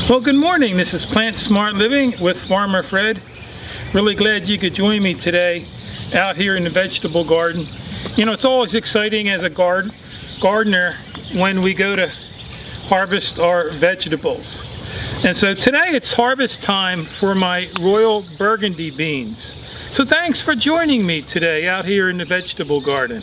Well, good morning. This is Plant Smart Living with Farmer Fred. Really glad you could join me today out here in the vegetable garden. You know, it's always exciting as a gardener when we go to harvest our vegetables. And so today it's harvest time for my Royal Burgundy beans. So thanks for joining me today out here in the vegetable garden.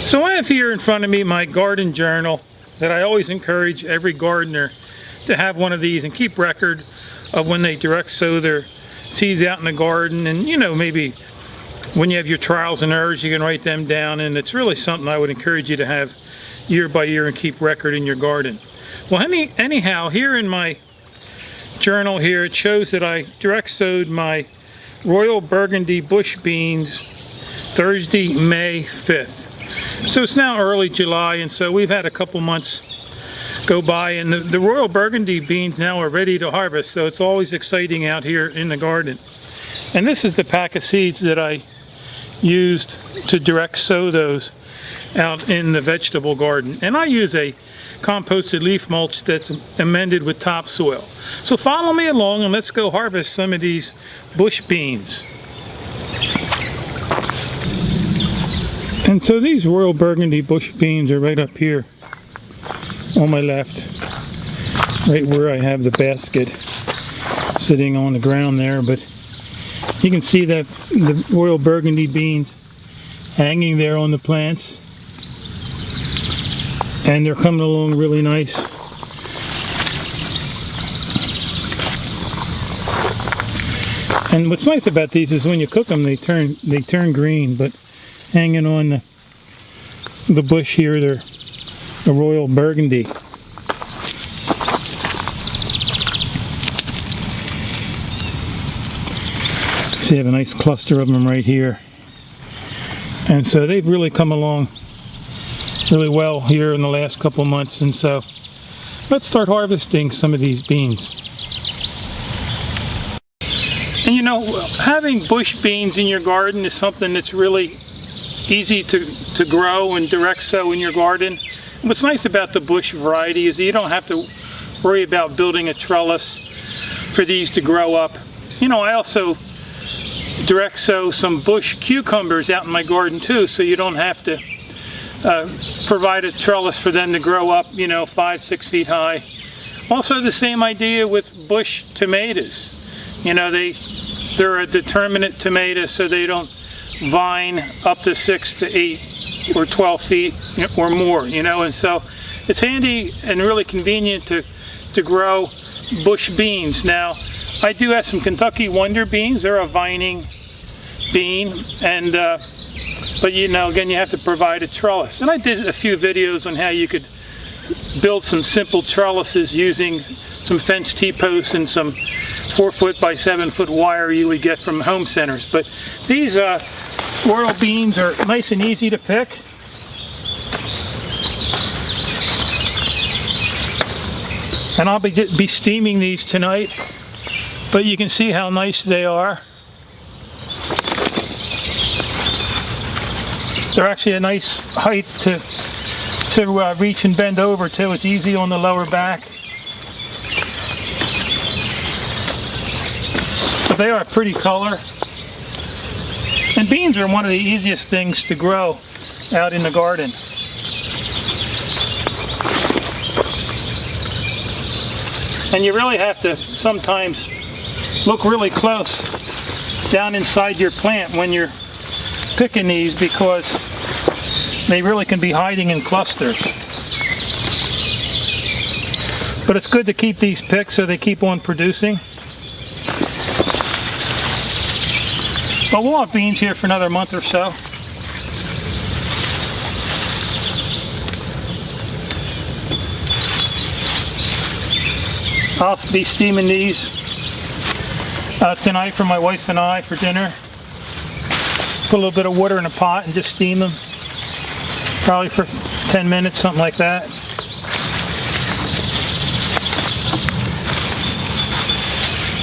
So I have here in front of me my garden journal that I always encourage every gardener to have one of these and keep record of when they direct sow their seeds out in the garden. And you know, maybe when you have your trials and errors, you can write them down, and it's really something I would encourage you to have year by year and keep record in your garden. Well, anyhow, here in my journal here, it shows that I direct sowed my Royal Burgundy bush beans Thursday, May 5th. So it's now early July, and so we've had a couple months go by, and the Royal Burgundy beans now are ready to harvest, so it's always exciting out here in the garden. And this is the pack of seeds that I used to direct sow those out in the vegetable garden. And I use a composted leaf mulch that's amended with topsoil. So follow me along and let's go harvest some of these bush beans. And so these Royal Burgundy bush beans are right up here on my left, right where I have the basket sitting on the ground there. But you can see that the Royal Burgundy beans hanging there on the plants, and they're coming along really nice. And what's nice about these is when you cook them, they turn green, but hanging on the bush here, they're the Royal Burgundy. See, I have a nice cluster of them right here. And so they've really come along really well here in the last couple months. And so let's start harvesting some of these beans. And you know, having bush beans in your garden is something that's really easy to grow and direct sow in your garden. And what's nice about the bush variety is that you don't have to worry about building a trellis for these to grow up. You know, I also direct sow some bush cucumbers out in my garden too, so you don't have to provide a trellis for them to grow up, you know, 5-6 feet high. Also the same idea with bush tomatoes. You know, they're a determinate tomato, so they don't vine up to 6 to 8 or 12 feet or more, you know. And so it's handy and really convenient to grow bush beans. Now, I do have some Kentucky Wonder beans. They're a vining bean, and but you know, again, you have to provide a trellis. And I did a few videos on how you could build some simple trellises using some fence T-posts and some 4-foot by 7-foot wire you would get from home centers. But these Royal beans are nice and easy to pick. And I'll be steaming these tonight, but you can see how nice they are. They're actually a nice height to reach and bend over too. It's easy on the lower back. But they are a pretty color. And beans are one of the easiest things to grow out in the garden. And you really have to sometimes look really close down inside your plant when you're picking these, because they really can be hiding in clusters. But it's good to keep these picked so they keep on producing. But we'll have beans here for another month or so. I'll be steaming these tonight for my wife and I for dinner. Put a little bit of water in a pot and just steam them. Probably for 10 minutes, something like that.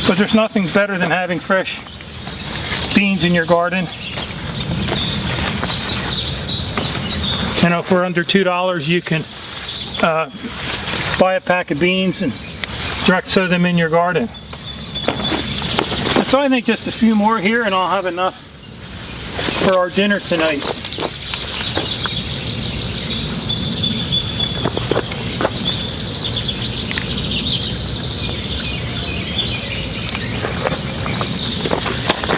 But there's nothing better than having fresh beans in your garden. You know, for under $2 you can buy a pack of beans and direct sow them in your garden. And so I think just a few more here and I'll have enough for our dinner tonight.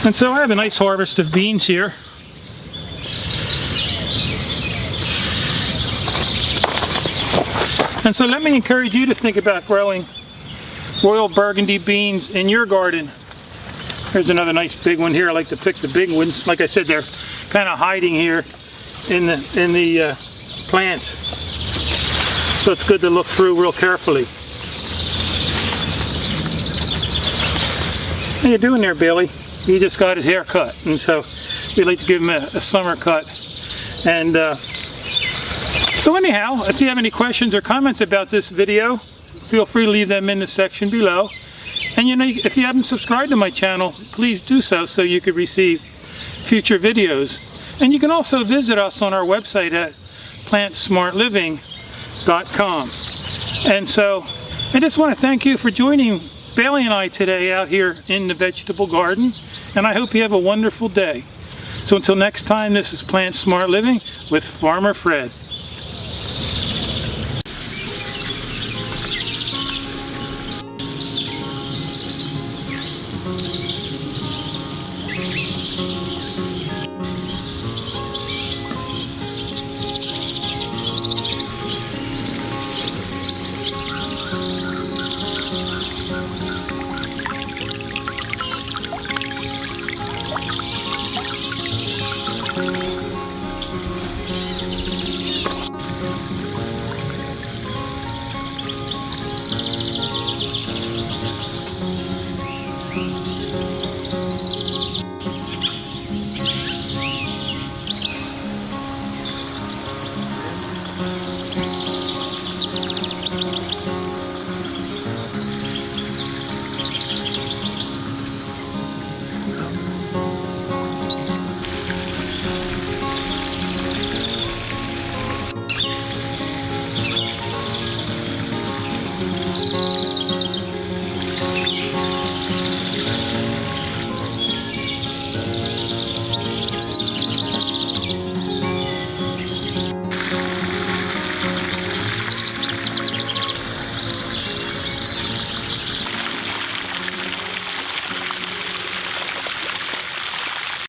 And so I have a nice harvest of beans here. And so let me encourage you to think about growing Royal Burgundy beans in your garden. There's another nice big one here. I like to pick the big ones. Like I said, they're kind of hiding here in the plants. So it's good to look through real carefully. How you doing there, Bailey? He just got his hair cut, and so we like to give him a summer cut. And so anyhow, if you have any questions or comments about this video, feel free to leave them in the section below. And you know, if you haven't subscribed to my channel, please do so you could receive future videos. And you can also visit us on our website at plantsmartliving.com. And so I just want to thank you for joining Bailey and I today out here in the vegetable garden. And I hope you have a wonderful day. So until next time, this is Plant Smart Living with Farmer Fred.